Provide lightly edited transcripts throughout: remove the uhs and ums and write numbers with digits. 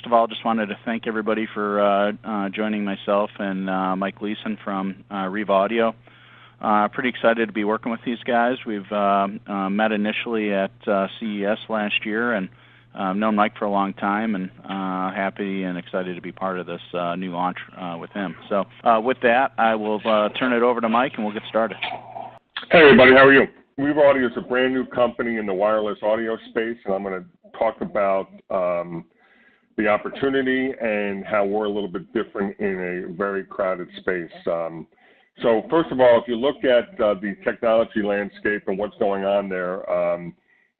first of all, just wanted to thank everybody for joining myself and Mike Leeson from RIVA Audio. Pretty excited to be working with these guys. We've met initially at CES last year, and known Mike for a long time, and happy and excited to be part of this new launch with him. So with that, I will turn it over to Mike, and we'll get started. Hey, everybody. How are you? RIVA Audio is a brand new company in the wireless audio space, and I'm going to talk about the opportunity and how we're a little bip different in a very crowded space. So first of all, if you look at the technology landscape and what's going on there,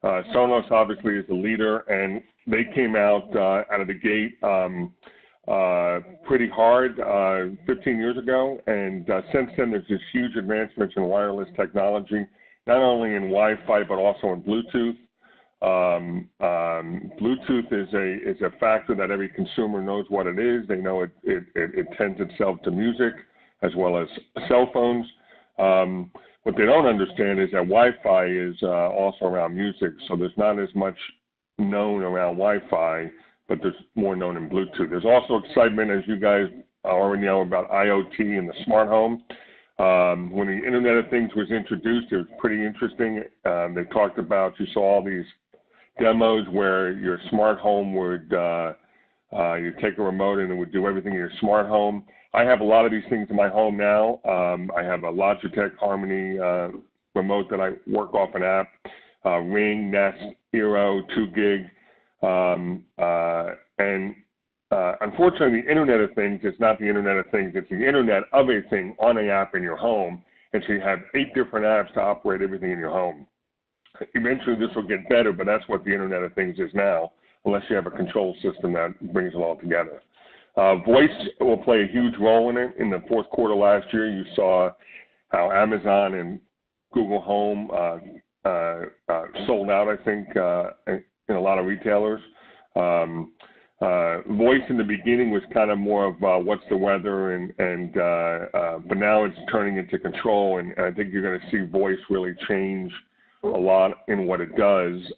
Sonos obviously is the leader, and they came out of the gate pretty hard 15 years ago, and since then there's this huge advancements in wireless technology, not only in Wi-Fi but also in Bluetooth. Bluetooth is a factor that every consumer knows what it is. They know it tends itself to music as well as cell phones. What they don't understand is that Wi-Fi is also around music, so there's not as much known around Wi-Fi, but there's more known in Bluetooth. There's also excitement, as you guys already know, about IoT and the smart home. When the Internet of Things was introduced, it was pretty interesting. They talked about, you saw all these demos where your smart home would, you take a remote and it would do everything in your smart home. I have a lot of these things in my home now. I have a Logitech Harmony remote that I work off an app, Ring, Nest, Eero, 2 gig. Unfortunately, the Internet of Things is not the Internet of Things. It's the Internet of a thing on an app in your home. And so you have 8 different apps to operate everything in your home. Eventually, this will get better, but that's what the Internet of Things is now, unless you have a control system that brings it all together. Voice will play a huge role in it. In the fourth quarter last year, you saw how Amazon and Google Home sold out, I think, in a lot of retailers. Voice in the beginning was kind of more of what's the weather, but now it's turning into control, and I think you're going to see voice really change a lot in what it does.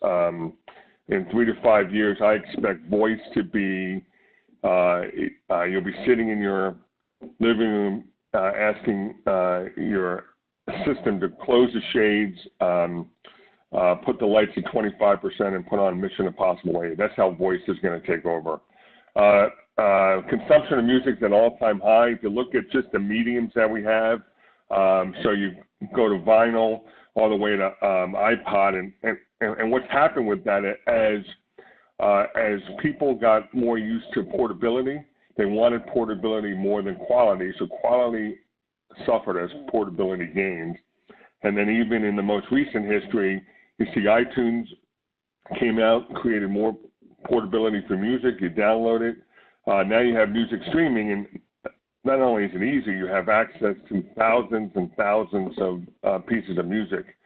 In 3 to 5 years, I expect voice to be, you'll be sitting in your living room asking your assistant to close the shades, put the lights at 25% and put on Mission Impossible 8. That's how voice is going to take over. Consumption of music is at an all-time high. If you look at just the mediums that we have, so you go to vinyl all the way to iPod, and what's happened with that as people got more used to portability, they wanted portability more than quality, so quality suffered as portability gained. And then even in the most recent history, you see iTunes came out, created more portability for music. You download it. Now you have music streaming, and not only is it easy, you have access to thousands and thousands of pieces of music.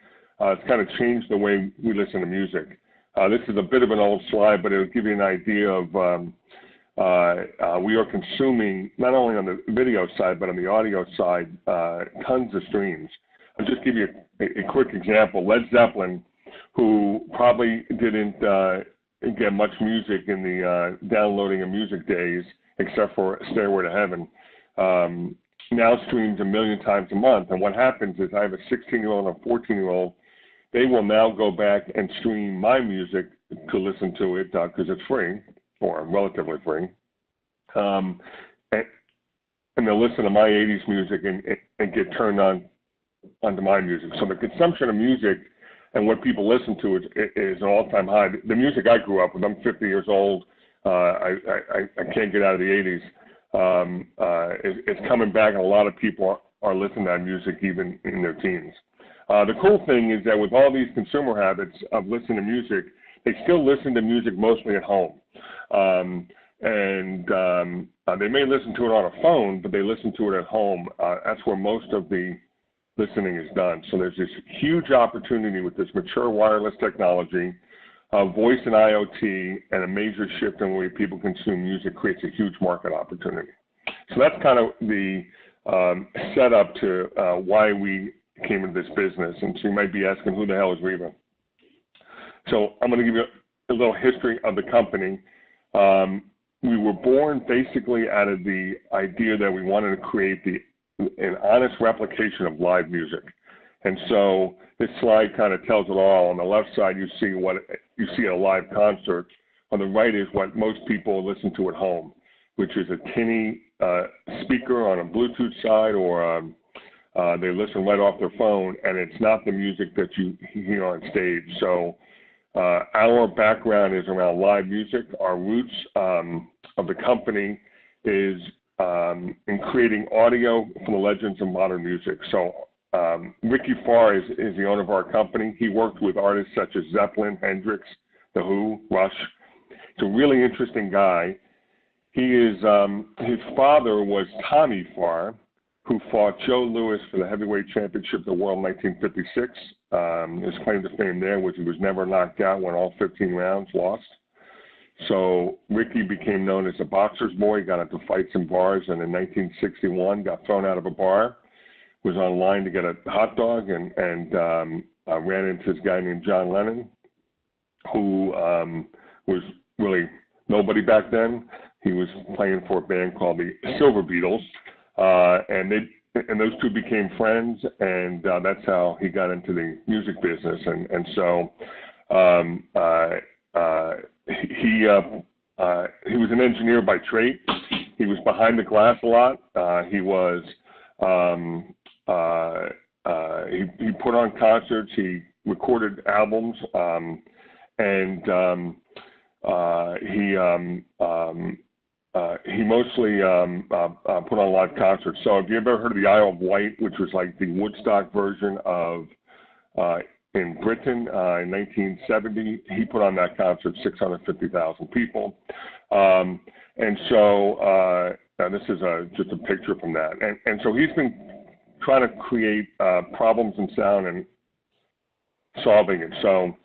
It's kind of changed the way we listen to music. This is a bit of an old slide, but it'll give you an idea of we are consuming, not only on the video side, but on the audio side, tons of streams. I'll just give you a quick example. Led Zeppelin, who probably didn't get much music in the downloading of music days, except for Stairway to Heaven, now streams 1 million times a month. And what happens is I have a 16-year-old and a 14-year-old. They will now go back and stream my music to listen to it because it's free, or relatively free. And they'll listen to my 80s music and get turned on onto my music. So the consumption of music and what people listen to is an all-time high. The music I grew up with, I'm 50 years old. I can't get out of the 80s. It's coming back, and a lot of people are listening to that music even in their teens. The cool thing is that with all these consumer habits of listening to music, they still listen to music mostly at home. They may listen to it on a phone, but they listen to it at home. That's where most of the listening is done. So there's this huge opportunity with this mature wireless technology, voice and IoT, and a major shift in the way people consume music creates a huge market opportunity. So that's kind of the setup to why we came into this business. And so you might be asking, who the hell is RIVA? So I'm going to give you a little history of the company. we were born basically out of the idea that we wanted to create an honest replication of live music. And so this slide kind of tells it all. On the left side, you see what you see at a live concert. On the right is what most people listen to at home, which is a tinny speaker on a Bluetooth side, or they listen right off their phone, and it's not the music that you hear on stage. So our background is around live music. Our roots of the company is in creating audio for the legends of modern music. So Ricky Farr is the owner of our company. He worked with artists such as Zeppelin, Hendrix, The Who, Rush. He's a really interesting guy. He is, his father was Tommy Farr, who fought Joe Louis for the heavyweight championship of the world in 1956. His claim to fame there was he was never knocked out, won all 15 rounds, lost. So Ricky became known as a boxer's boy. He got into fights in bars, and in 1961 got thrown out of a bar, was on line to get a hot dog, and ran into this guy named John Lennon, who was really nobody back then. He was playing for a band called the Silver Beatles, and those two became friends, and that's how he got into the music business. And so he was an engineer by trade. He was behind the glass a lot. He was he put on concerts. He recorded albums, and he mostly put on live concerts. So have you ever heard of the Isle of Wight, which was like the Woodstock version of in Britain in 1970? He put on that concert, 650,000 people. And so this is just a picture from that. And so he's been trying to create problems in sound and solving it. So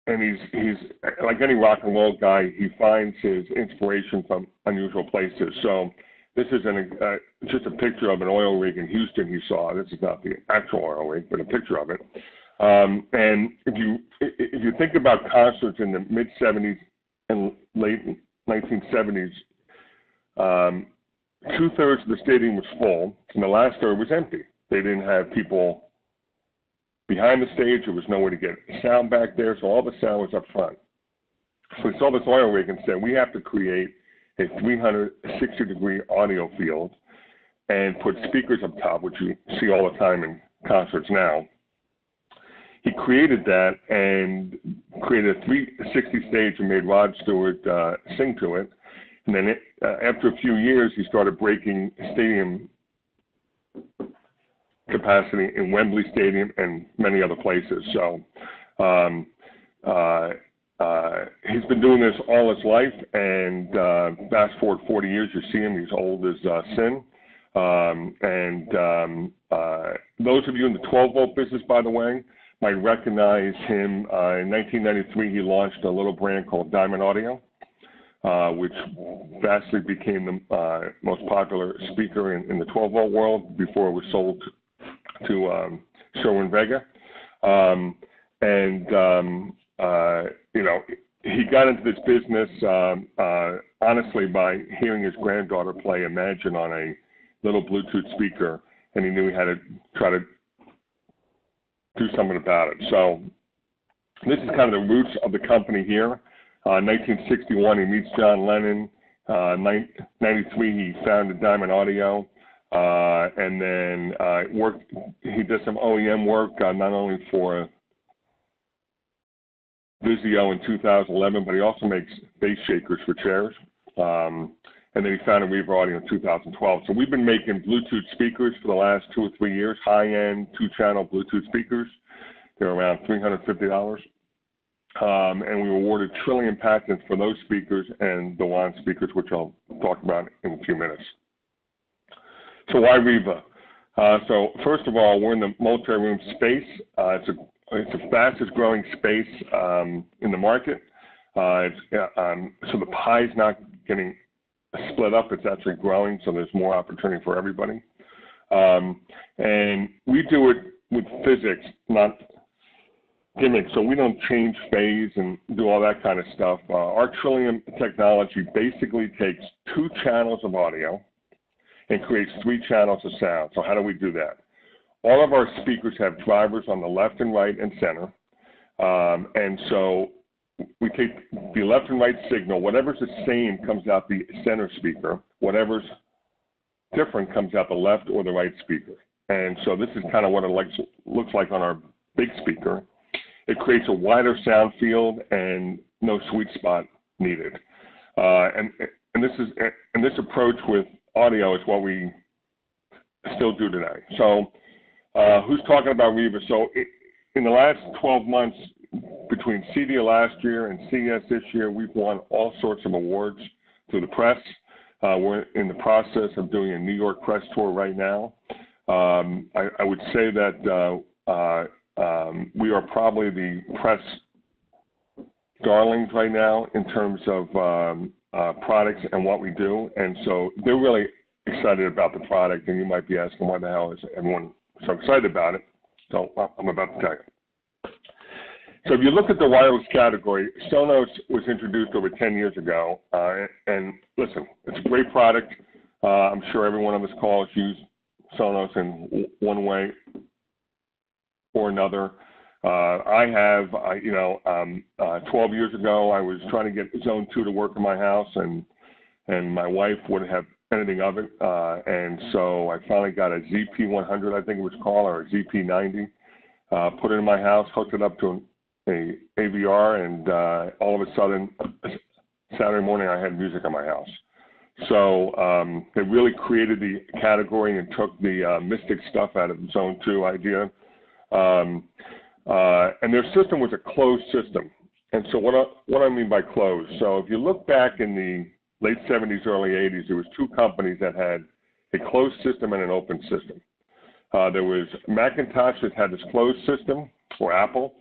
and he's like any rock and roll guy, he finds his inspiration from unusual places. So this is just a picture of an oil rig in Houston he saw. This is not the actual oil rig, but a picture of it. And if you think about concerts in the mid 70s and late 1970s, 2/3 of the stadium was full, and the last third was empty. They didn't have people behind the stage. There was nowhere to get sound back there, so all the sound was up front. So we saw this oil rig and said, we have to create a 360-degree audio field and put speakers up top, which you see all the time in concerts now. He created that and created a 360 stage and made Rod Stewart sing to it. And then after a few years, he started breaking stadium capacity in Wembley Stadium and many other places. So he's been doing this all his life, and fast forward 40 years, you see him, he's old as sin. Those of you in the 12-volt business, by the way, might recognize him. In 1993, he launched a little brand called Diamond Audio, which vastly became the most popular speaker in the 12-volt world before it was sold to Sherwin-Vega. You know, he got into this business honestly by hearing his granddaughter play Imagine on a little Bluetooth speaker, and he knew he had to try to do something about it. So this is kind of the roots of the company here. 1961, he meets John Lennon. 93, he founded Diamond Audio. And then he did some OEM work, not only for Vizio in 2011, but he also makes bass shakers for chairs. And then he founded RIVA Audio in 2012. So we've been making Bluetooth speakers for the last 2 or 3 years, high-end 2-channel Bluetooth speakers. They're around $350. And we were awarded trillion patents for those speakers and the WAN speakers, which I'll talk about in a few minutes. So why RIVA? So first of all, we're in the multi-room space. It's the fastest growing space in the market. So the pie's not getting split up, it's actually growing, so there's more opportunity for everybody. And we do it with physics, not gimmick, so we don't change phase and do all that kind of stuff. Our Trillium technology basically takes 2 channels of audio and creates 3 channels of sound. So how do we do that? All of our speakers have drivers on the left and right and center. And so we take the left and right signal, whatever's the same comes out the center speaker, whatever's different comes out the left or the right speaker. And so this is kind of what it looks like on our big speaker. It creates a wider sound field and no sweet spot needed. And this approach with audio is what we still do today. So who's talking about RIVA? So in the last 12 months, between CEDIA last year and CES this year, we've won all sorts of awards through the press. We're in the process of doing a New York press tour right now. I would say that we are probably the press darlings right now in terms of products and what we do. And so they're really excited about the product, and you might be asking, why the hell is everyone so excited about it? So I'm about to tell you. So if you look at the wireless category, Sonos was introduced over 10 years ago. And listen, it's a great product. I'm sure everyone on this call has used Sonos in one way or another. I have, 12 years ago, I was trying to get Zone 2 to work in my house, and my wife wouldn't have anything of it. And so I finally got a ZP100, I think it was called, or a ZP90, put it in my house, hooked it up to a AVR, and all of a sudden, Saturday morning, I had music in my house. So they really created the category and took the mystic stuff out of the Zone 2 idea. And their system was a closed system. And so what I mean by closed, so if you look back in the late 70s, early 80s, there was 2 companies that had a closed system and an open system. There was Macintosh that had this closed system, or Apple,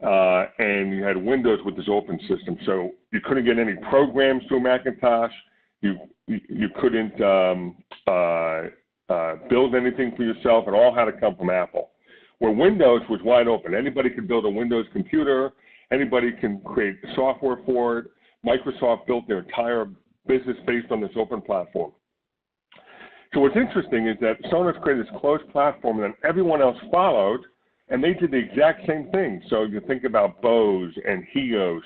and you had Windows with this open system. So you couldn't get any programs through Macintosh. You couldn't build anything for yourself. It all had to come from Apple. Where Windows was wide open. Anybody could build a Windows computer. Anybody can create software for it. Microsoft built their entire business based on this open platform. So what's interesting is that Sonos created this closed platform, and then everyone else followed, and they did the exact same thing. So you think about Bose and Hios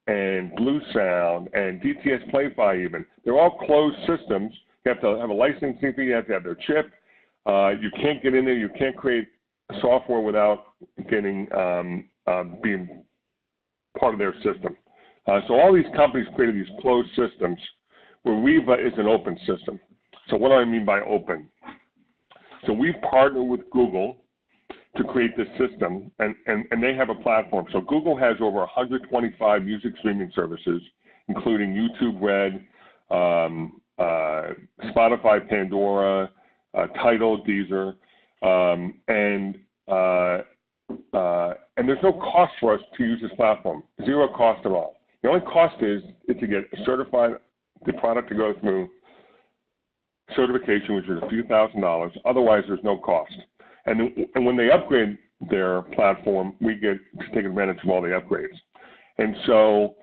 and Blue Sound and DTS Play-Fi even. They're all closed systems. You have to have a licensing fee. You have to have their chip. You can't get in there. You can't create software without getting being part of their system. So all these companies created these closed systems where RIVA is an open system. So what do I mean by open? So we've partnered with Google to create this system, and they have a platform. So Google has over 125 music streaming services, including YouTube Red, Spotify, Pandora, Tidal, Deezer, and there's no cost for us to use this platform. 0 cost at all. The only cost is to get certified, the product to go through certification, which is a few $1,000s. Otherwise, there's no cost. And when they upgrade their platform, we get to take advantage of all the upgrades. And so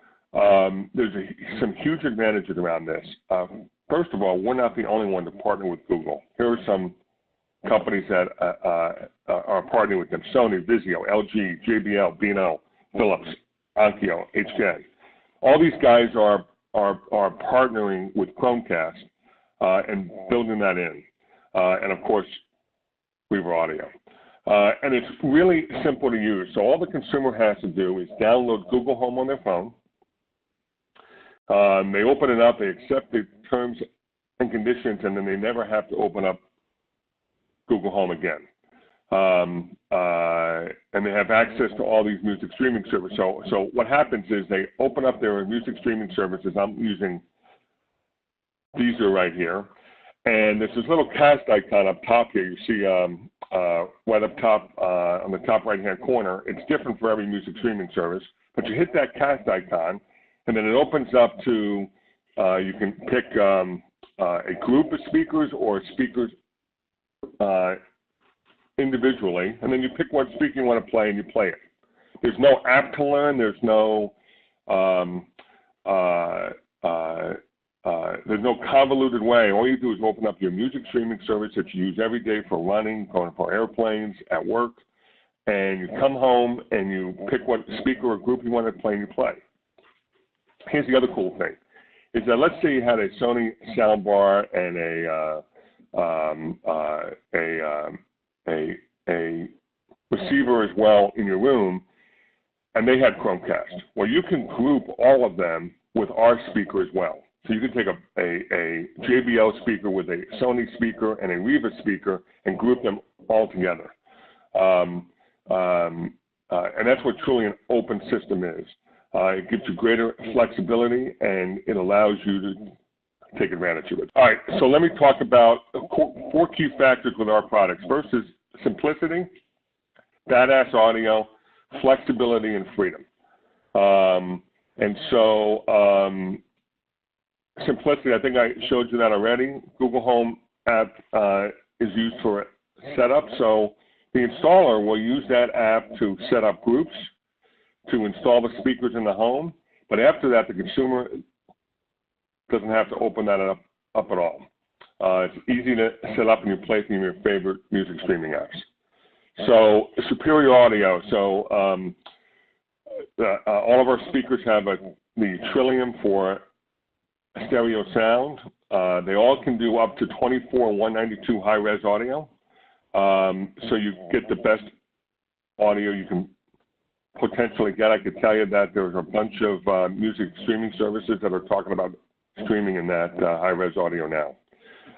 there's some huge advantages around this. First of all, we're not the only one to partner with Google. Here are some companies that are partnering with them: Sony, Vizio, LG, JBL, B&O, Philips, Onkyo, HK. All these guys are partnering with Chromecast and building that in. And of course, RIVA Audio. And it's really simple to use. So all the consumer has to do is download Google Home on their phone. They open it up, they accept the terms and conditions, and then they never have to open up Google Home again. And they have access to all these music streaming services. So what happens is they open up their music streaming services. I'm using Deezer right here. And there's this little cast icon up top here. You see right up top on the top right-hand corner. It's different for every music streaming service. But you hit that cast icon, and then it opens up to, you can pick a group of speakers or speakers individually, and then you pick what speaker you want to play, and you play it. There's no app to learn. There's no convoluted way. All you do is open up your music streaming service that you use every day for running, going for airplanes, at work, and you come home and you pick what speaker or group you want to play and you play. Here's the other cool thing, is that let's say you had a Sony soundbar and a receiver as well in your room, and they had Chromecast. Well, you can group all of them with our speaker as well. So you can take a JBL speaker with a Sony speaker and a RIVA speaker and group them all together. And that's what truly an open system is. It gives you greater flexibility, and it allows you to take advantage of it. All right, so let me talk about 4 key factors with our products. First is simplicity, badass audio, flexibility, and freedom. Simplicity, I think I showed you that already. Google Home app is used for setup, so the installer will use that app to set up groups, to install the speakers in the home, but after that, the consumer doesn't have to open that up at all. It's easy to set up and you play from your favorite music streaming apps. So superior audio. So all of our speakers have the Trillium for stereo sound. They all can do up to 24 192 high-res audio. So you get the best audio you can potentially get. I could tell you that there's a bunch of music streaming services that are talking about streaming in that high-res audio now.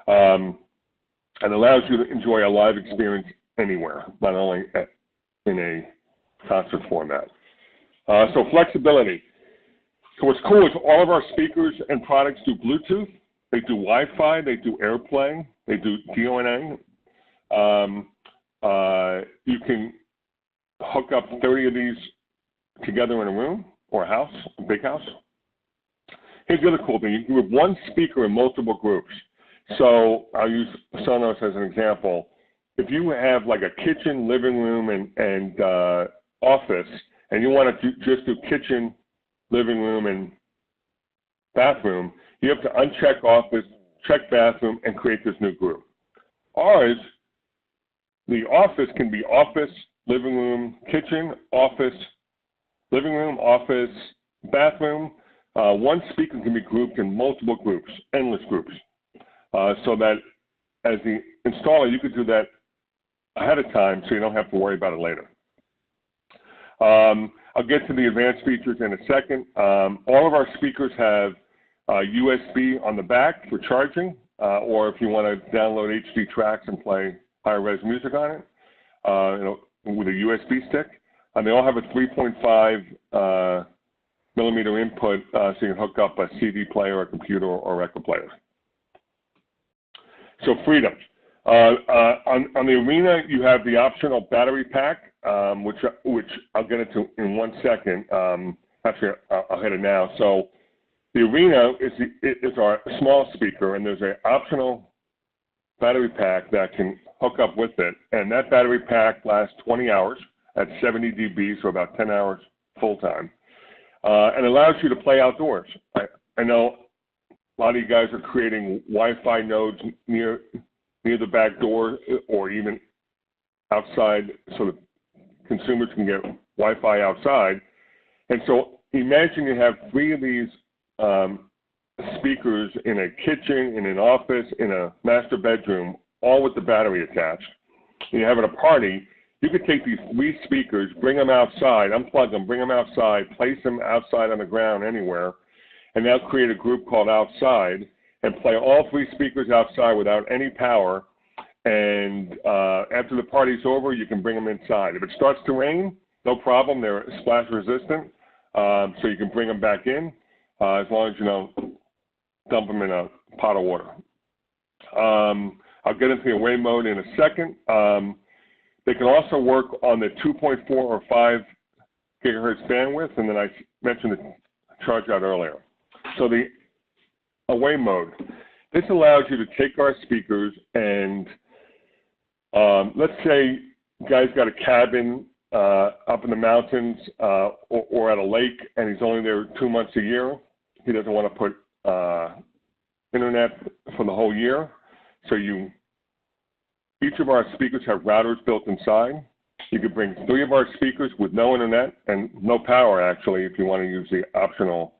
And allows you to enjoy a live experience anywhere, not only in a concert format. So flexibility. So what's cool is all of our speakers and products do Bluetooth, they do Wi-Fi, they do AirPlay, they do DONA. You can hook up 30 of these together in a room or a house, a big house. Here's the other cool thing. You can group one speaker in multiple groups. So I'll use Sonos as an example. If you have like a kitchen, living room, and office, and you want to just do kitchen, living room, and bathroom, you have to uncheck office, check bathroom, and create this new group. Ours, the office can be office, living room, kitchen, office, living room, office, bathroom. One speaker can be grouped in multiple groups, endless groups. So that as the installer, you could do that ahead of time so you don't have to worry about it later. I'll get to the advanced features in a second. All of our speakers have USB on the back for charging, or if you want to download HD tracks and play high-res music on it, with a USB stick. And they all have a 3.5 millimeter input, so you can hook up a CD player, a computer, or a record player. So freedom. On the Arena, you have the optional battery pack, which I'll get into in 1 second. Actually, I'll hit it now. So the Arena is our small speaker, and there's an optional battery pack that can hook up with it. And that battery pack lasts 20 hours at 70 dB, so about 10 hours full time. And allows you to play outdoors. I know a lot of you guys are creating Wi-Fi nodes near the back door or even outside so that consumers can get Wi-Fi outside. And so imagine you have 3 of these speakers in a kitchen, in an office, in a master bedroom, all with the battery attached. And you're having a party. You could take these 3 speakers, bring them outside, unplug them, bring them outside, place them outside on the ground anywhere, and now create a group called Outside and play all 3 speakers outside without any power. And after the party's over, you can bring them inside. If it starts to rain, no problem. They're splash resistant, so you can bring them back in as long as you don't dump them in a pot of water. I'll get into the away mode in a second. They can also work on the 2.4 or 5 gigahertz bandwidth, and then I mentioned the charge out earlier. So the away mode. This allows you to take our speakers and let's say you guys got a cabin up in the mountains or at a lake and he's only there 2 months a year, he doesn't want to put internet for the whole year. So each of our speakers have routers built inside. You could bring 3 of our speakers with no internet and no power, actually, if you want to use the optional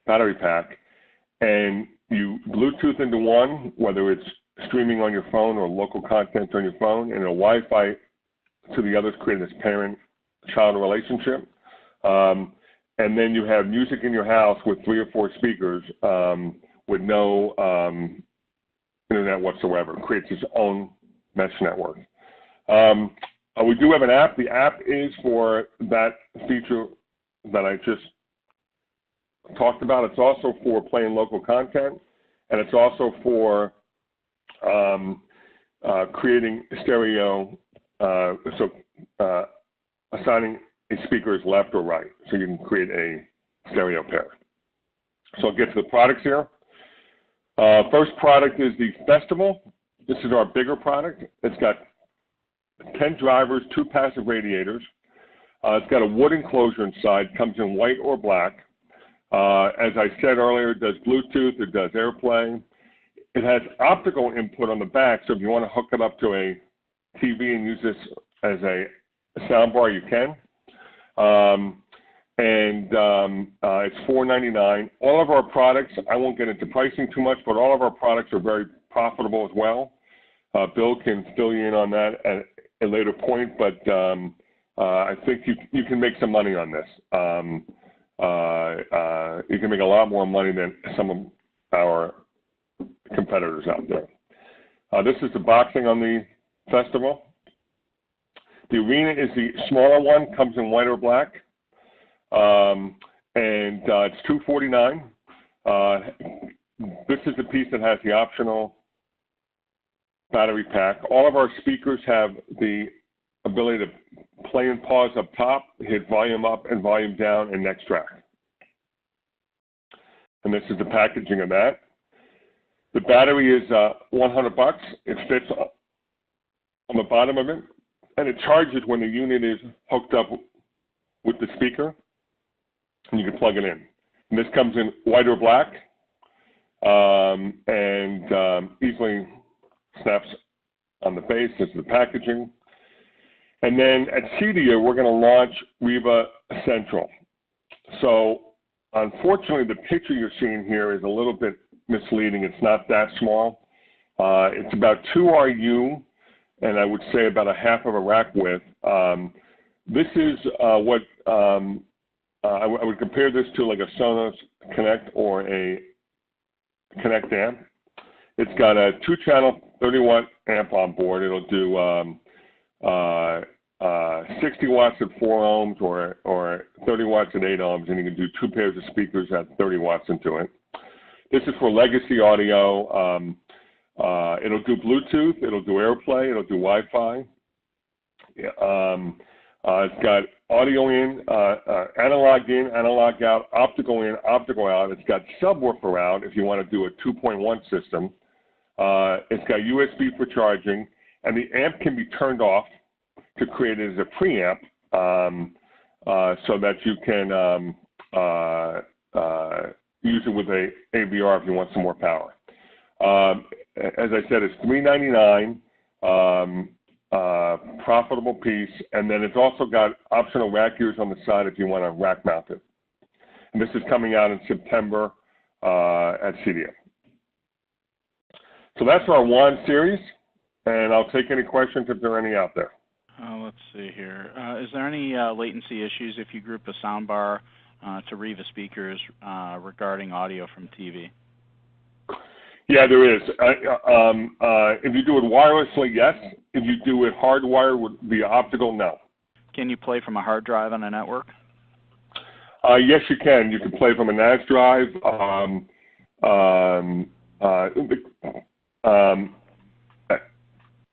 battery pack. And you Bluetooth into one, whether it's streaming on your phone or local content on your phone, and a Wi-Fi to the others, creating this parent-child relationship. And then you have music in your house with 3 or 4 speakers with no internet whatsoever. It creates its own mesh network. We do have an app. The app is for that feature that I just talked about. It's also for playing local content, and it's also for creating stereo, assigning a speaker as left or right, so you can create a stereo pair. So I'll get to the products here. First product is the Festival. This is our bigger product. It's got 10 drivers, 2 passive radiators. It's got a wood enclosure inside, comes in white or black. As I said earlier, it does Bluetooth, it does AirPlay. It has optical input on the back, so if you want to hook it up to a TV and use this as a soundbar, you can. It's $4.99. All of our products, I won't get into pricing too much, but all of our products are very profitable as well. Bill can fill you in on that at a later point, but I think you can make some money on this. You can make a lot more money than some of our competitors out there. This is the boxing on the Festival. The Arena is the smaller one, comes in white or black, and it's $249. This is the piece that has the optional battery pack. All of our speakers have the ability to play and pause up top, hit volume up and volume down, and next track. And this is the packaging of that. The battery is $100. It fits on the bottom of it, and it charges when the unit is hooked up with the speaker, and you can plug it in. And this comes in white or black, and easily snaps on the base. This is the packaging. And then at CEDIA, we're going to launch RIVA Central. So unfortunately, the picture you're seeing here is a little bit misleading. It's not that small. It's about 2 RU, and I would say about a half of a rack width. This is what I would compare this to like a Sonos Connect or a Connect amp. It's got a 2-channel 30-watt amp on board. It'll do 60 watts at 4 ohms or 30 watts at 8 ohms, and you can do 2 pairs of speakers at 30 watts into it. This is for legacy audio. It'll do Bluetooth, it'll do AirPlay, it'll do Wi-Fi. It's got audio in, analog out, optical in, optical out. It's got subwoofer out if you want to do a 2.1 system. It's got USB for charging, and the amp can be turned off to create it as a preamp so that you can use it with a AVR if you want some more power. As I said, it's $399, profitable piece, and then it's also got optional rack gears on the side if you want to rack mount it. And this is coming out in September at CEDIA. So that's our WAN series, and I'll take any questions if there are any out there. Let's see here. Is there any latency issues if you group a soundbar to RIVA speakers regarding audio from TV? Yeah, there is. If you do it wirelessly, yes. If you do it hardwired via optical, no. Can you play from a hard drive on a network? Yes, you can. You can play from a NAS drive.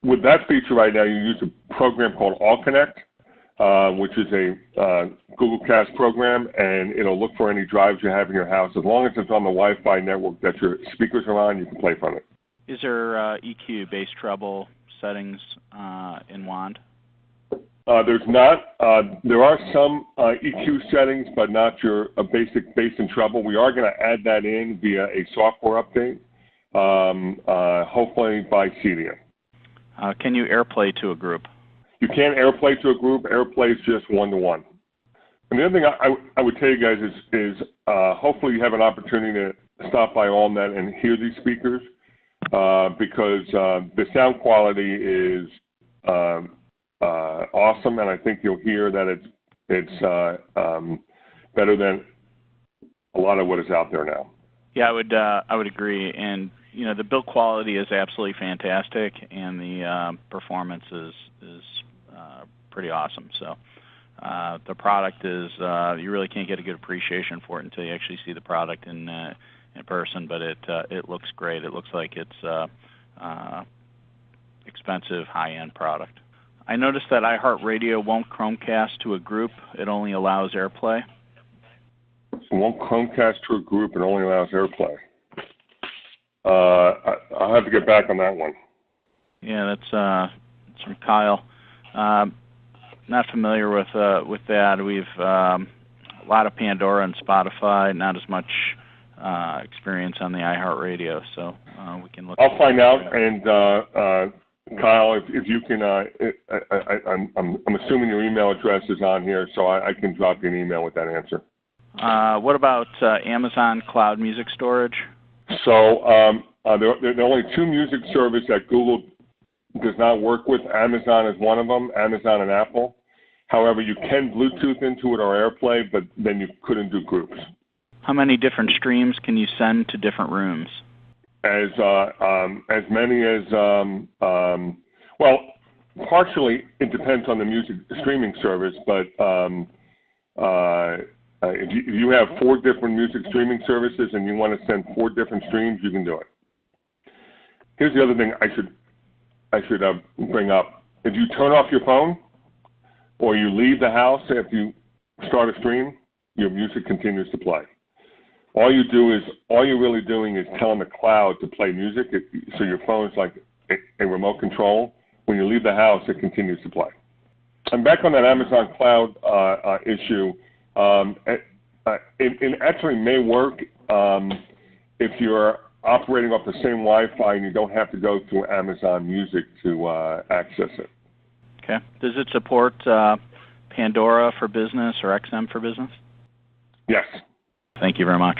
With that feature right now, you use a program called AllConnect, which is a Google Cast program, and it'll look for any drives you have in your house. As long as it's on the Wi-Fi network that your speakers are on, you can play from it. Is there EQ, bass treble settings in WAN? There's not. There are some EQ settings, but not your basic bass and treble. We are going to add that in via a software update, hopefully by CDM. Can you AirPlay to a group? You can't AirPlay to a group. AirPlay is just one-to-one. And the other thing I would tell you guys is hopefully you have an opportunity to stop by AllNet and hear these speakers because the sound quality is awesome, and I think you'll hear that it's better than a lot of what is out there now. Yeah, I would agree, and the build quality is absolutely fantastic, and the performance is pretty awesome. So the product is you really can't get a good appreciation for it until you actually see the product in person. But it looks great. It looks like it's expensive, high-end product. I noticed that iHeartRadio won't Chromecast to a group. It only allows AirPlay. It won't Chromecast to a group. It only allows AirPlay. I'll have to get back on that one. Yeah, that's from Kyle. Not familiar with that. We've a lot of Pandora and Spotify. Not as much experience on the iHeartRadio, so we can look. I'll find out, and Kyle, if you can, I'm assuming your email address is on here, so I can drop you an email with that answer. What about Amazon Cloud Music Storage? So there are only two music services that Google does not work with. Amazon is one of them, Amazon and Apple. However, you can Bluetooth into it or AirPlay, but then you couldn't do groups. How many different streams can you send to different rooms? As many as, well, partially it depends on the music streaming service, but if you have 4 different music streaming services and you want to send 4 different streams, you can do it. Here's the other thing I should bring up. If you turn off your phone or you leave the house after you start a stream, your music continues to play. All you're really doing is telling the cloud to play music. So your phone is like a remote control. When you leave the house, it continues to play. And back on that Amazon Cloud issue, it actually may work if you're operating off the same Wi-Fi and you don't have to go through Amazon Music to access it. Okay. Does it support Pandora for Business or XM for Business? Yes. Thank you very much.